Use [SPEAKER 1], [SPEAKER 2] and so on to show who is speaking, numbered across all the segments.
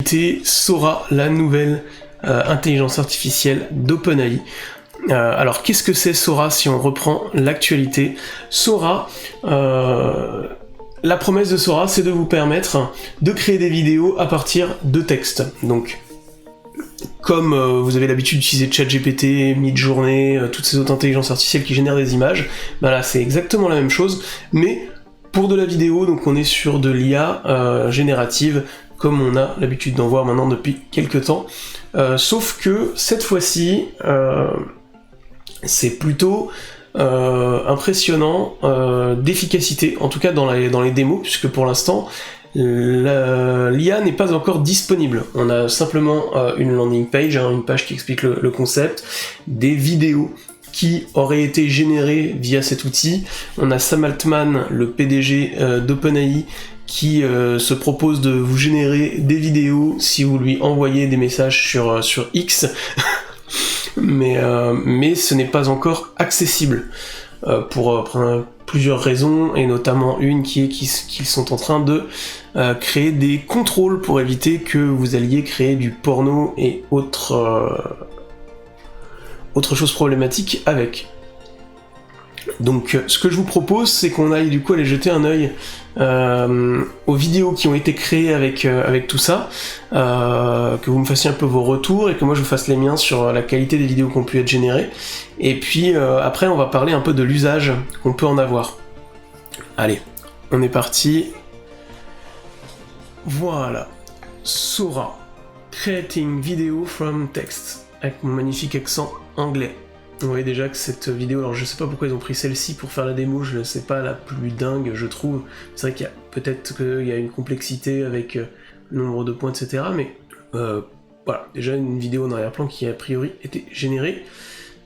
[SPEAKER 1] ChatGPT, Sora, la nouvelle intelligence artificielle d'OpenAI. Alors qu'est-ce que c'est Sora si on reprend l'actualité? Sora, la promesse de Sora, c'est de vous permettre de créer des vidéos à partir de texte. Donc, comme vous avez l'habitude d'utiliser ChatGPT, Midjourney, toutes ces autres intelligences artificielles qui génèrent des images, bah là c'est exactement la même chose, mais pour de la vidéo, donc on est sur de l'IA générative, comme on a l'habitude d'en voir maintenant depuis quelques temps. Sauf que cette fois-ci, c'est plutôt impressionnant d'efficacité, en tout cas dans les démos, puisque pour l'instant, l'IA n'est pas encore disponible. On a simplement une landing page, une page qui explique le concept, des vidéos qui auraient été générées via cet outil. On a Sam Altman, le PDG d'OpenAI, qui se propose de vous générer des vidéos si vous lui envoyez des messages sur X, mais ce n'est pas encore accessible pour plusieurs raisons, et notamment une qui est qu'ils sont en train de créer des contrôles pour éviter que vous alliez créer du porno et autre chose problématique avec. Donc ce que je vous propose, c'est qu'on aille du coup aller jeter un œil aux vidéos qui ont été créées avec tout ça, que vous me fassiez un peu vos retours et que moi je vous fasse les miens sur la qualité des vidéos qui ont pu être générées, et puis après on va parler un peu de l'usage qu'on peut en avoir. Allez, on est parti. Voilà, Sora, Creating Video from Text, avec mon magnifique accent anglais. Vous voyez déjà que cette vidéo, alors je sais pas pourquoi ils ont pris celle-ci pour faire la démo, je sais pas la plus dingue je trouve, c'est vrai qu'il y a peut-être qu'il y a une complexité avec le nombre de points etc, mais voilà, déjà une vidéo en arrière-plan qui a priori été générée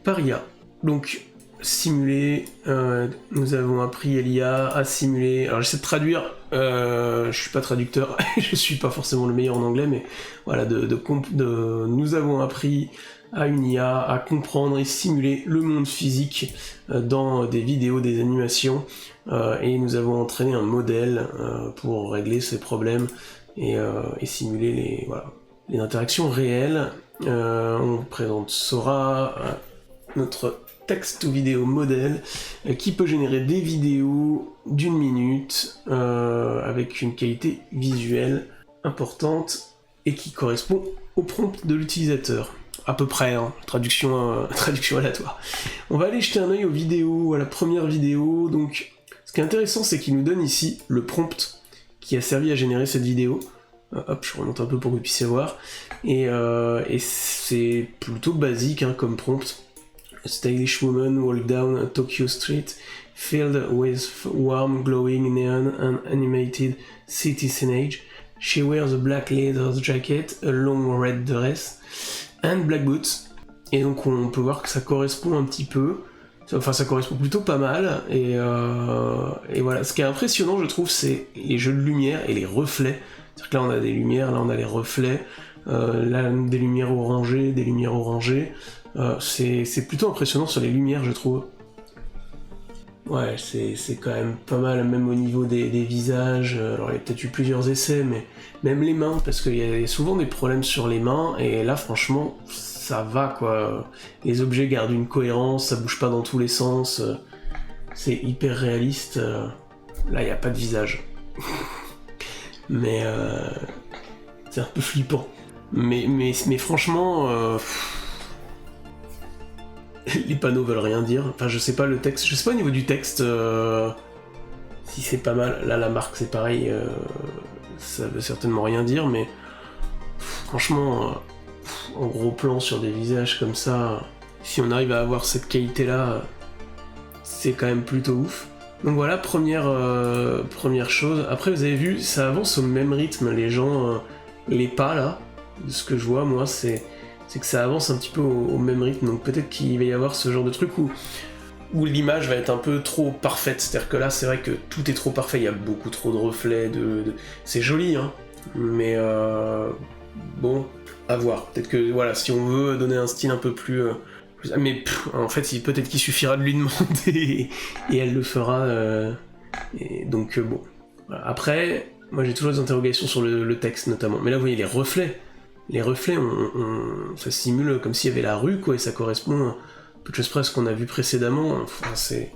[SPEAKER 1] par IA. Donc simuler, nous avons appris à l'IA à simuler, alors j'essaie de traduire, je suis pas traducteur, je suis pas forcément le meilleur en anglais, mais voilà, nous avons appris à une IA à comprendre et simuler le monde physique dans des vidéos, des animations, et nous avons entraîné un modèle pour régler ces problèmes et simuler les interactions réelles. On présente Sora, notre texte ou vidéo modèle, qui peut générer des vidéos d'1 minute avec une qualité visuelle importante et qui correspond au prompt de l'utilisateur. À peu près, traduction aléatoire. On va aller jeter un œil aux vidéos, à la première vidéo. Donc, ce qui est intéressant, c'est qu'il nous donne ici le prompt qui a servi à générer cette vidéo. Hop, je remonte un peu pour que vous puissiez voir. Et c'est plutôt basique comme prompt. A stylish woman walk down a Tokyo street filled with warm, glowing neon and animated city scenage. She wears a black leather jacket, a long red dress, and black boots. Et donc on peut voir que ça correspond un petit peu, enfin ça correspond plutôt pas mal, et voilà. Ce qui est impressionnant je trouve, c'est les jeux de lumière et les reflets. C'est-à-dire que là on a des lumières, là on a les reflets, là des lumières orangées, c'est plutôt impressionnant sur les lumières je trouve. Ouais, c'est quand même pas mal, même au niveau des visages. Alors il y a peut-être eu plusieurs essais, mais même les mains, parce qu'il y a souvent des problèmes sur les mains, et là franchement, ça va quoi. Les objets gardent une cohérence, ça bouge pas dans tous les sens, c'est hyper réaliste. Là il n'y a pas de visage. Mais c'est un peu flippant. Mais franchement... les panneaux veulent rien dire, enfin je sais pas le texte, je sais pas au niveau du texte si c'est pas mal, là la marque c'est pareil, ça veut certainement rien dire, mais franchement en gros plan sur des visages comme ça, si on arrive à avoir cette qualité là, c'est quand même plutôt ouf. Donc voilà, première chose. Après vous avez vu, ça avance au même rythme, les gens, les pas là, de ce que je vois moi, c'est que ça avance un petit peu au même rythme, donc peut-être qu'il va y avoir ce genre de truc où l'image va être un peu trop parfaite, c'est-à-dire que là c'est vrai que tout est trop parfait, il y a beaucoup trop de reflets, c'est joli, mais bon, à voir. Peut-être que voilà, si on veut donner un style un peu plus... mais en fait, peut-être qu'il suffira de lui demander et elle le fera, et donc bon. Voilà. Après, Moi j'ai toujours des interrogations sur le texte notamment. Mais là vous voyez les reflets. Les reflets, ça simule comme s'il y avait la rue, quoi, et ça correspond à peu de choses près à ce qu'on a vu précédemment. Enfin, c'est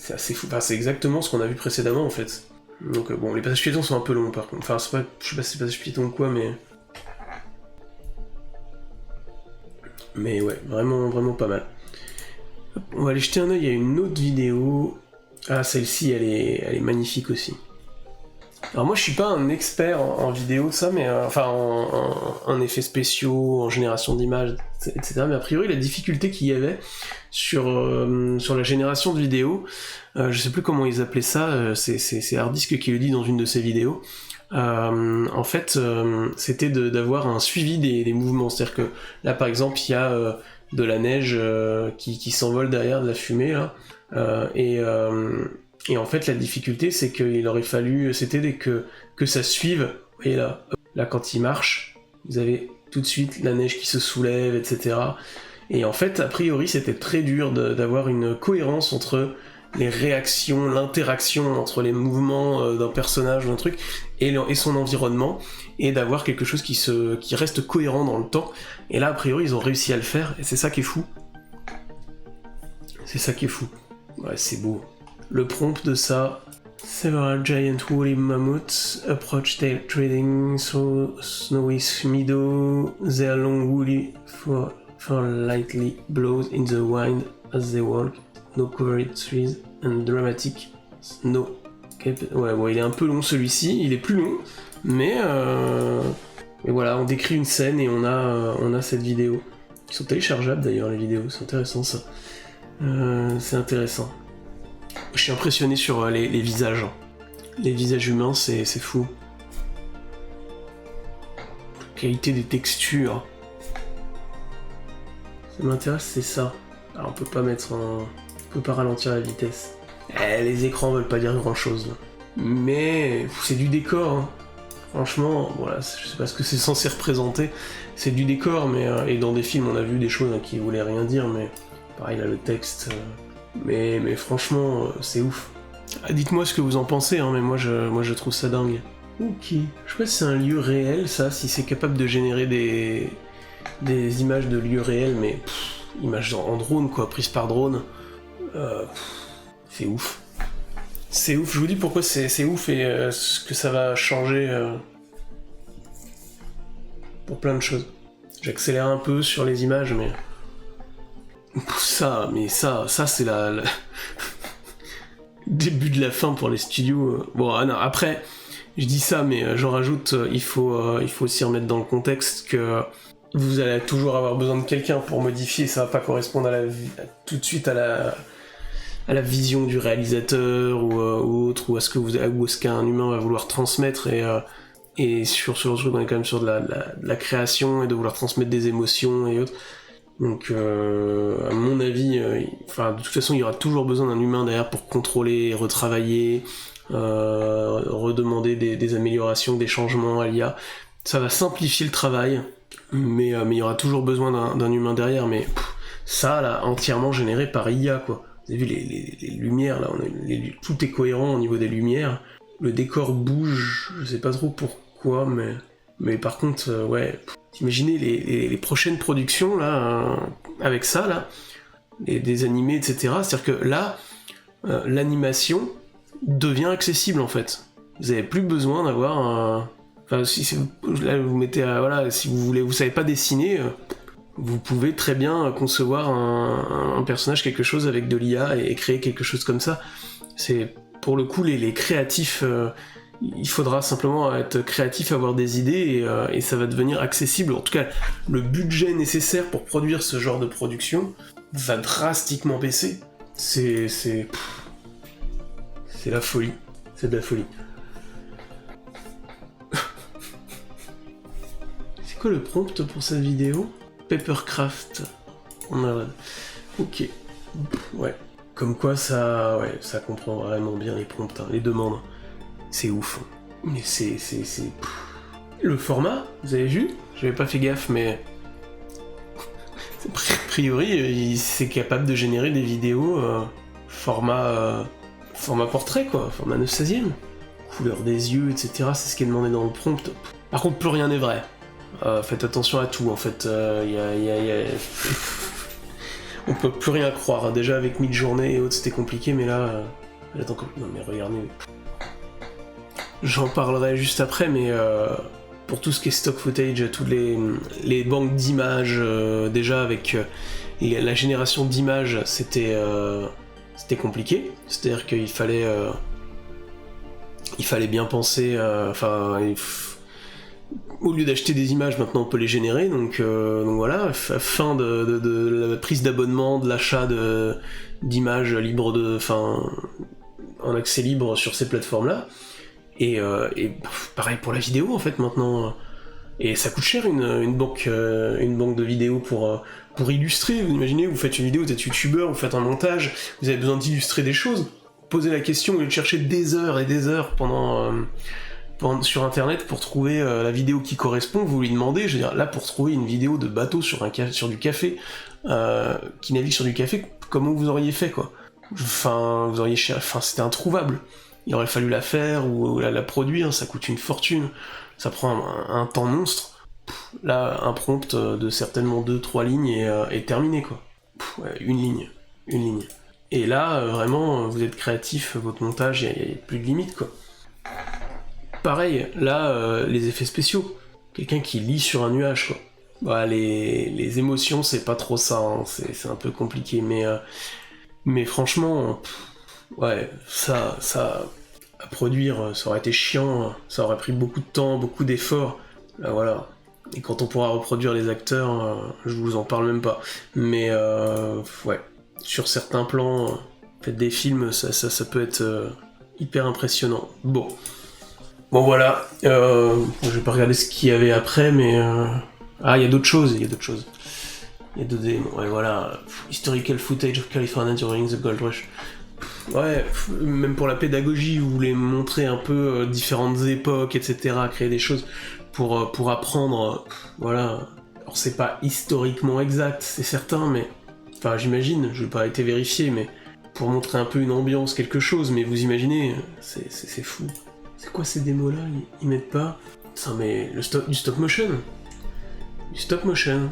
[SPEAKER 1] assez fou. Enfin, c'est exactement ce qu'on a vu précédemment en fait. Donc bon, les passages piétons sont un peu longs par contre. Enfin, je sais pas si c'est passages piétons ou quoi, mais... Mais ouais, vraiment pas mal. Hop, on va aller jeter un œil à une autre vidéo. Ah, celle-ci, elle est magnifique aussi. Alors moi je suis pas un expert en vidéo, ça, mais en effets spéciaux, en génération d'images, etc. Mais a priori la difficulté qu'il y avait sur la génération de vidéos, je sais plus comment ils appelaient ça, c'est Hardisk qui le dit dans une de ses vidéos. En fait, c'était d'avoir un suivi des mouvements. C'est-à-dire que là par exemple il y a de la neige qui s'envole derrière de la fumée là, et en fait, la difficulté, c'est qu'il aurait fallu, c'était que ça suive. Vous voyez là, quand il marche, vous avez tout de suite la neige qui se soulève, etc. Et en fait, a priori, c'était très dur d'avoir une cohérence entre les réactions, l'interaction entre les mouvements d'un personnage ou d'un truc et son environnement, et d'avoir quelque chose qui reste cohérent dans le temps. Et là, a priori, ils ont réussi à le faire, et c'est ça qui est fou. C'est ça qui est fou. Ouais, c'est beau. Le prompt de ça: Several giant woolly mammoths approach their treading through snowy meadow. Their long woolly fur lightly blows in the wind as they walk. No covered trees and dramatic snow. Ouais, bon, il est un peu long celui-ci, il est plus long, mais voilà, on décrit une scène et on a cette vidéo. Ils sont téléchargeables d'ailleurs les vidéos, c'est intéressant ça. C'est intéressant. Je suis impressionné sur les visages. Les visages humains, c'est fou. La qualité des textures. Ça m'intéresse, c'est ça. Alors on peut pas on peut pas ralentir la vitesse. Les écrans veulent pas dire grand chose. Mais c'est du décor. Hein. Franchement, voilà, je sais pas ce que c'est censé représenter. C'est du décor, mais et dans des films on a vu des choses qui voulaient rien dire, mais pareil là le texte. Mais franchement, c'est ouf. Ah, dites-moi ce que vous en pensez, hein, mais moi je trouve ça dingue. Ok. Je sais pas si c'est un lieu réel, ça, si c'est capable de générer des images de lieux réels, mais images en drone, quoi, prises par drone. C'est ouf. C'est ouf, je vous dis pourquoi c'est ouf et ce que ça va changer pour plein de choses. J'accélère un peu sur les images, mais... Ça c'est la... début de la fin pour les studios. Bon, non, après, je dis ça, mais j'en rajoute, il faut aussi remettre dans le contexte que vous allez toujours avoir besoin de quelqu'un pour modifier, ça va pas correspondre tout de suite à la vision du réalisateur ou autre, ou à ce qu'un humain va vouloir transmettre, et sur le truc, on est quand même sur de la création et de vouloir transmettre des émotions et autres. Donc, à mon avis, de toute façon, il y aura toujours besoin d'un humain derrière pour contrôler, retravailler, redemander des améliorations, des changements à l'IA. Ça va simplifier le travail, mais il y aura toujours besoin d'un humain derrière. Mais ça, là, entièrement généré par IA, quoi. Vous avez vu les lumières, là, tout est cohérent au niveau des lumières. Le décor bouge, je sais pas trop pourquoi, mais par contre, ouais... Imaginez les prochaines productions, là, avec ça, là, des animés, etc. C'est-à-dire que là, l'animation devient accessible, en fait. Vous avez plus besoin d'avoir un... Enfin, là, vous mettez... voilà, si vous savez pas dessiner, vous pouvez très bien concevoir un personnage, quelque chose avec de l'IA et créer quelque chose comme ça. C'est, pour le coup, les créatifs... il faudra simplement être créatif, avoir des idées, et ça va devenir accessible. En tout cas, le budget nécessaire pour produire ce genre de production va drastiquement baisser. C'est la folie. C'est de la folie. C'est quoi le prompt pour cette vidéo? Papercraft. Ok. Ouais. Comme quoi ça comprend vraiment bien les prompts, hein, les demandes. C'est ouf. Mais c'est... Le format, vous avez vu? J'avais pas fait gaffe, mais... A priori, c'est capable de générer des vidéos format portrait, quoi. Format 9/16e. couleur des yeux, etc. C'est ce qui est demandé dans le prompt. Par contre, plus rien n'est vrai. Faites attention à tout, en fait. On peut plus rien croire. Déjà, avec Midjourney et autres, c'était compliqué, mais là... Attends, non, mais regardez... J'en parlerai juste après, mais... Pour tout ce qui est stock footage, toutes les banques d'images, déjà avec la génération d'images, c'était compliqué. C'est-à-dire qu'il fallait bien penser, au lieu d'acheter des images, maintenant on peut les générer, donc voilà, fin de la prise d'abonnement, de l'achat d'images libres en accès libre sur ces plateformes-là. Et pareil pour la vidéo en fait maintenant. Et ça coûte cher une banque de vidéos pour illustrer. Vous imaginez, vous faites une vidéo, vous êtes youtubeur, vous faites un montage, vous avez besoin d'illustrer des choses. Posez la question au lieu de chercher des heures et des heures sur internet pour trouver la vidéo qui correspond, vous lui demandez, je veux dire, là pour trouver une vidéo de bateau sur du café, qui navigue sur du café, comment vous auriez fait quoi? C'était introuvable. Il aurait fallu la faire ou la produire, ça coûte une fortune, ça prend un temps monstre. Là, un prompt de certainement 2-3 lignes et terminé quoi. Une ligne. Et là, vraiment, vous êtes créatif, votre montage, il n'y a plus de limite quoi. Pareil, là, les effets spéciaux. Quelqu'un qui lit sur un nuage quoi. Bah, les émotions, c'est pas trop ça, hein, c'est un peu compliqué, mais franchement... Ouais, ça, à produire, ça aurait été chiant, ça aurait pris beaucoup de temps, beaucoup d'efforts, là voilà. Et quand on pourra reproduire les acteurs, je vous en parle même pas. Mais ouais, sur certains plans, faites des films, ça peut être hyper impressionnant. Bon voilà, je vais pas regarder ce qu'il y avait après, mais... Ah, il y a d'autres choses. Il y a d'autres éléments, ouais voilà. Historical footage of California during the Gold Rush. Ouais, même pour la pédagogie, vous voulez montrer un peu différentes époques, etc., créer des choses pour apprendre, voilà. Alors c'est pas historiquement exact, c'est certain, mais... Enfin, j'imagine, je n'ai pas été vérifié, mais pour montrer un peu une ambiance, quelque chose, mais vous imaginez, c'est fou. C'est quoi ces démos-là? Ils mettent pas... Ça, mais du stop motion. Du stop motion.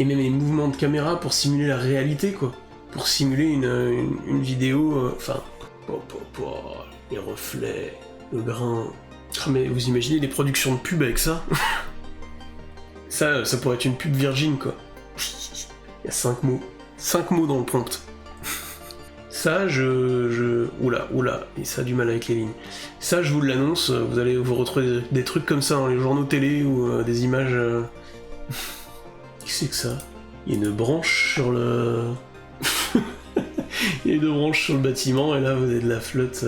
[SPEAKER 1] Et même les mouvements de caméra pour simuler la réalité, quoi. Pour simuler une vidéo, les reflets, le grain... Ah mais vous imaginez les productions de pub avec ça? Ça pourrait être une pub Virgin, quoi. Il y a 5 mots. 5 mots dans le prompt. Ça, Oula, et ça a du mal avec les lignes. Ça, je vous l'annonce, vous allez vous retrouver des trucs comme ça dans les journaux télé ou des images... Qu'est-ce que c'est que ça? Il y a une branche sur le... Il y a 2 branches sur le bâtiment, et là, vous avez de la flotte,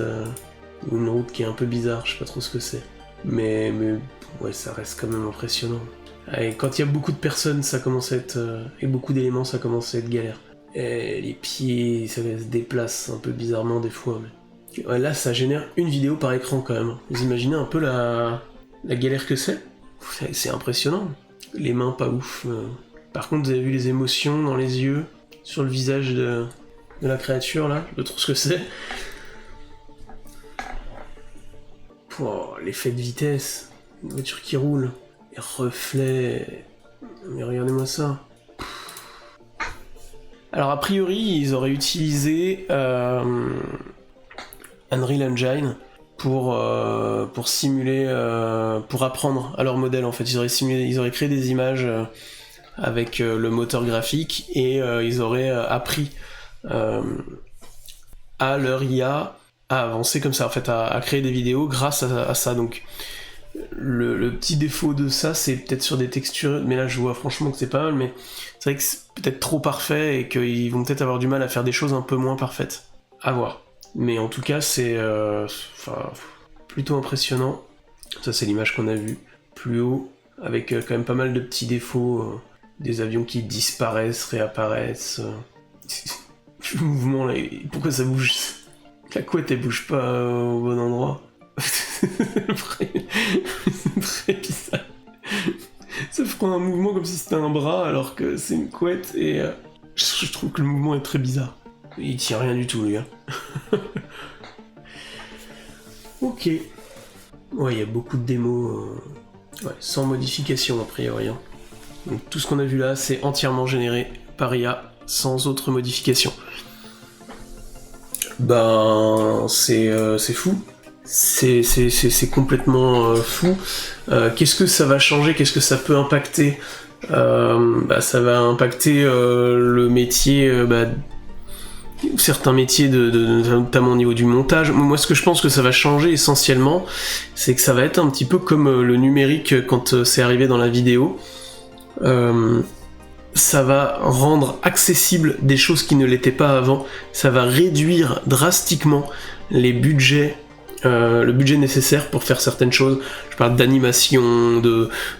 [SPEAKER 1] ou une route qui est un peu bizarre, je sais pas trop ce que c'est. Mais ouais, ça reste quand même impressionnant. Et quand il y a beaucoup de personnes, ça commence à être... et beaucoup d'éléments, ça commence à être galère. Et les pieds, ça se déplace un peu bizarrement des fois. Mais... Ouais, là, ça génère une vidéo par écran quand même. Vous imaginez un peu la galère que c'est? C'est impressionnant. Les mains, pas ouf. Par contre, vous avez vu les émotions dans les yeux, sur le visage de la créature, là. Je sais pas trop ce que c'est. Oh, l'effet de vitesse. Une voiture qui roule. Les reflets. Mais regardez-moi ça. Alors a priori, ils auraient utilisé Unreal Engine pour simuler, pour apprendre à leur modèle en fait. Ils auraient créé des images avec le moteur graphique et ils auraient appris à leur IA à avancer comme ça en fait, à créer des vidéos grâce à ça. Donc le petit défaut de ça, c'est peut-être sur des textures, mais là je vois franchement que c'est pas mal, mais c'est vrai que c'est peut-être trop parfait et qu'ils vont peut-être avoir du mal à faire des choses un peu moins parfaites. À voir. Mais en tout cas, c'est plutôt impressionnant. Ça, c'est l'image qu'on a vue plus haut, avec quand même pas mal de petits défauts, des avions qui disparaissent, réapparaissent. Le mouvement là, pourquoi ça bouge? La couette elle bouge pas au bon endroit. C'est très bizarre. Ça fera un mouvement comme si c'était un bras alors que c'est une couette et je trouve que le mouvement est très bizarre. Il tient rien du tout, lui. Ok. Ouais, il y a beaucoup de démos sans modification a priori. Hein. Donc tout ce qu'on a vu là, c'est entièrement généré par IA, sans autre modification. Ben, c'est fou. C'est complètement fou. Qu'est-ce que ça va changer? Qu'est-ce que ça peut impacter? Ça va impacter le métier, certains métiers, notamment au niveau du montage. Moi, ce que je pense que ça va changer essentiellement, c'est que ça va être un petit peu comme le numérique quand c'est arrivé dans la vidéo. Ça va rendre accessible des choses qui ne l'étaient pas avant. Ça va réduire drastiquement les budgets. Le budget nécessaire pour faire certaines choses. Je parle d'animation,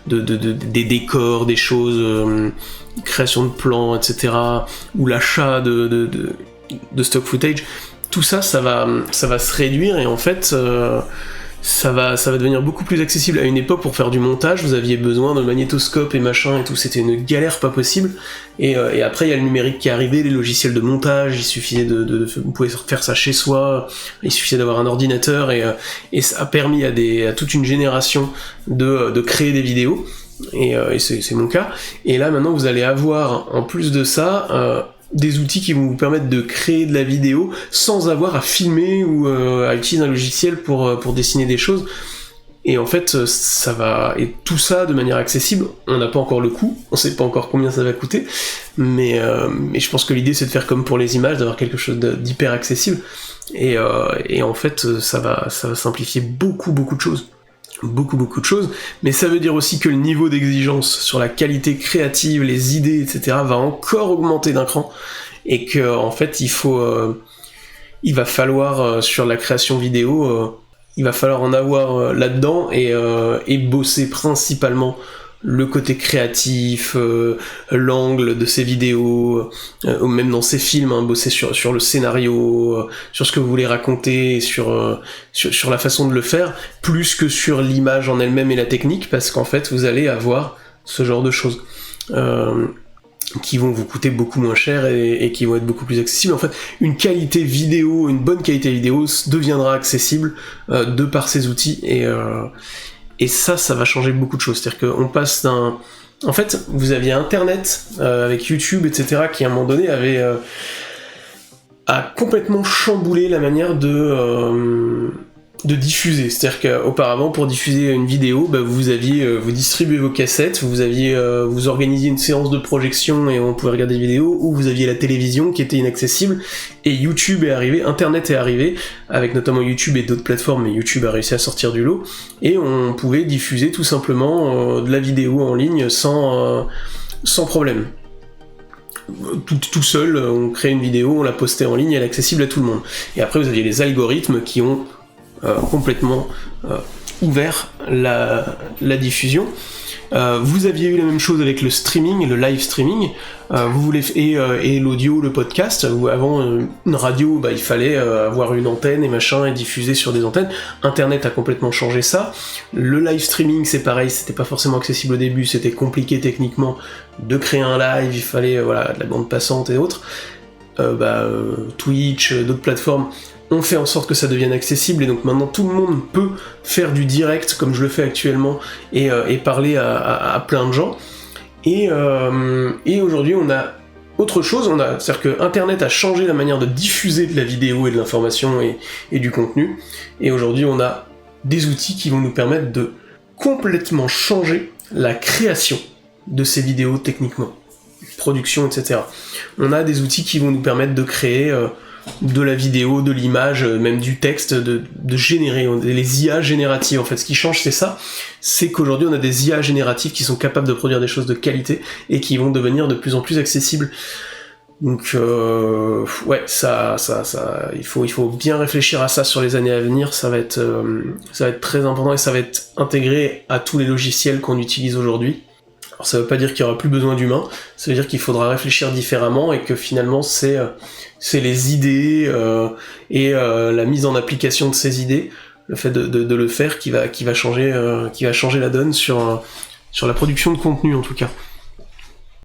[SPEAKER 1] des décors, des choses, création de plans, etc. Ou l'achat de stock footage. Tout ça, ça va se réduire et en fait, ça va devenir beaucoup plus accessible. À une époque, pour faire du montage, vous aviez besoin de magnétoscope et machin et tout, c'était une galère pas possible. Et après, il y a le numérique qui est arrivé, les logiciels de montage, il suffisait vous pouvez faire ça chez soi, il suffisait d'avoir un ordinateur et ça a permis à toute une génération de créer des vidéos. Et c'est mon cas. Et là, maintenant, vous allez avoir, en plus de ça, des outils qui vont vous permettre de créer de la vidéo sans avoir à filmer ou à utiliser un logiciel pour dessiner des choses. Et en fait, ça va... Et tout ça de manière accessible, on n'a pas encore le coût, on sait pas encore combien ça va coûter, mais je pense que l'idée c'est de faire comme pour les images, d'avoir quelque chose d'hyper accessible, et en fait, ça va simplifier beaucoup de choses. Beaucoup de choses, mais ça veut dire aussi que le niveau d'exigence sur la qualité créative, les idées, etc. va encore augmenter d'un cran, et que en fait il va falloir sur la création vidéo, il va falloir en avoir là-dedans et bosser principalement le côté créatif, l'angle de ces vidéos, ou même dans ces films, hein, bosser sur le scénario, sur ce que vous voulez raconter, sur la façon de le faire, plus que sur l'image en elle-même et la technique, parce qu'en fait vous allez avoir ce genre de choses qui vont vous coûter beaucoup moins cher et qui vont être beaucoup plus accessibles. En fait, une bonne qualité vidéo deviendra accessible de par ces outils, et ça va changer beaucoup de choses. C'est-à-dire qu'on passe d'un... En fait, vous aviez Internet, avec YouTube, etc., qui à un moment donné a complètement chamboulé la manière de diffuser. C'est-à-dire qu'auparavant, pour diffuser une vidéo, vous distribuez vos cassettes, vous organisiez une séance de projection et on pouvait regarder des vidéos, ou vous aviez la télévision qui était inaccessible, et YouTube est arrivé, Internet est arrivé, avec notamment YouTube et d'autres plateformes, mais YouTube a réussi à sortir du lot, et on pouvait diffuser tout simplement de la vidéo en ligne sans problème. Tout seul, on crée une vidéo, on la postait en ligne, elle est accessible à tout le monde. Et après, vous aviez les algorithmes qui ont complètement ouvert la diffusion. Vous aviez eu la même chose avec le streaming, le live streaming, et l'audio, le podcast, où avant une radio, il fallait avoir une antenne et machin, et diffuser sur des antennes. Internet a complètement changé ça. Le live streaming, c'est pareil, c'était pas forcément accessible au début, c'était compliqué techniquement de créer un live, il fallait de la bande passante et autres. Twitch, d'autres plateformes ont fait en sorte que ça devienne accessible, et donc maintenant tout le monde peut faire du direct comme je le fais actuellement et parler à plein de gens. Et aujourd'hui on a autre chose, c'est-à-dire que Internet a changé la manière de diffuser de la vidéo et de l'information et du contenu, et aujourd'hui on a des outils qui vont nous permettre de complètement changer la création de ces vidéos techniquement, production, etc. On a des outils qui vont nous permettre de créer de la vidéo, de l'image, même du texte, de générer, les IA génératives. En fait, ce qui change, c'est ça, c'est qu'aujourd'hui on a des IA génératives qui sont capables de produire des choses de qualité et qui vont devenir de plus en plus accessibles. Donc il faut bien réfléchir à ça sur les années à venir. Ça va être très important, et ça va être intégré à tous les logiciels qu'on utilise aujourd'hui. Alors ça veut pas dire qu'il y aura plus besoin d'humains, ça veut dire qu'il faudra réfléchir différemment, et que finalement c'est les idées et la mise en application de ces idées, le fait de le faire qui va changer la donne sur la production de contenu en tout cas.